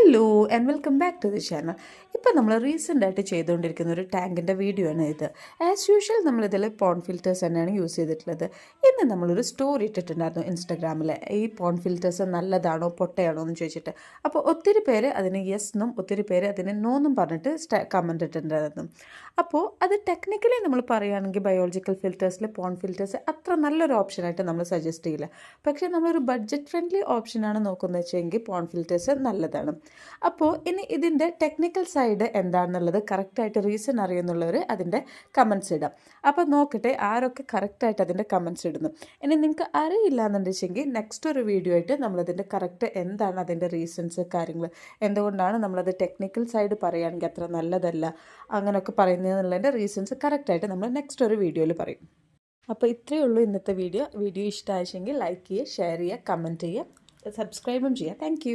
Hello and welcome back to the channel. ഇപ്പോൾ നമ്മൾ റീസെൻ്റായിട്ട് ചെയ്തുകൊണ്ടിരിക്കുന്ന ഒരു ടാങ്കിൻ്റെ വീഡിയോ ആണ് ഇത്. ആസ് യൂഷ്വൽ നമ്മളിതിൽ പോൺ ഫിൽറ്റേഴ്സ് തന്നെയാണ് യൂസ് ചെയ്തിട്ടുള്ളത്. ഇന്ന് നമ്മളൊരു സ്റ്റോറി ഇട്ടിട്ടുണ്ടായിരുന്നു ഇൻസ്റ്റാഗ്രാമിൽ, ഈ പോൺ ഫിൽറ്റേഴ്സ് നല്ലതാണോ പൊട്ടയാണോ എന്ന് ചോദിച്ചിട്ട്. അപ്പോൾ ഒത്തിരി പേര് അതിന് യെസ് എന്നും ഒത്തിരി പേര് അതിന് നോ എന്നും പറഞ്ഞിട്ട് കമൻറ്റ് ഇട്ടിട്ടുണ്ടായിരുന്നു. അപ്പോൾ അത് ടെക്നിക്കലി നമ്മൾ പറയുകയാണെങ്കിൽ ബയോളജിക്കൽ ഫിൽറ്റേഴ്സിൽ പോൺ ഫിൽറ്റേഴ്സ് അത്ര നല്ലൊരു ഓപ്ഷനായിട്ട് നമ്മൾ സജസ്റ്റ് ചെയ്യില്ല. പക്ഷേ നമ്മളൊരു ബഡ്ജറ്റ് ഫ്രണ്ട്ലി ഓപ്ഷനാണ് നോക്കുന്നത് വെച്ചെങ്കിൽ പോൺ ഫിൽറ്റേഴ്സ് നല്ലതാണ്. അപ്പോൾ ഇനി ഇതിൻ്റെ ടെക്നിക്കൽ സൈഡ് എന്താണെന്നുള്ളത് കറക്റ്റായിട്ട് റീസൺ അറിയുന്നുള്ളവർ അതിൻ്റെ കമൻറ്റ്സ് ഇടാം. അപ്പോൾ നോക്കട്ടെ ആരൊക്കെ കറക്റ്റായിട്ട് അതിൻ്റെ കമൻറ്റ്സ് ഇടുന്നു. ഇനി നിങ്ങൾക്ക് അറിയില്ല എന്നുണ്ടെങ്കിൽ നെക്സ്റ്റ് ഒരു വീഡിയോ ആയിട്ട് നമ്മളതിൻ്റെ കറക്റ്റ് എന്താണ് അതിൻ്റെ റീസൺസ് കാര്യങ്ങൾ എന്തുകൊണ്ടാണ് നമ്മളത് ടെക്നിക്കൽ സൈഡ് പറയുകയാണെങ്കിൽ അത്ര നല്ലതല്ല അങ്ങനെയൊക്കെ പറയുന്നതെന്നുള്ളതിൻ്റെ റീസൺസ് കറക്റ്റായിട്ട് നമ്മൾ നെക്സ്റ്റ് ഒരു വീഡിയോയിൽ പറയും. അപ്പോൾ ഇത്രയേ ഉള്ളൂ ഇന്നത്തെ വീഡിയോ. ഇഷ്ടമായെങ്കിൽ ലൈക്ക് ചെയ്യുക, ഷെയർ ചെയ്യുക, കമൻറ്റ് ചെയ്യുക, സബ്സ്ക്രൈബും ചെയ്യുക. താങ്ക്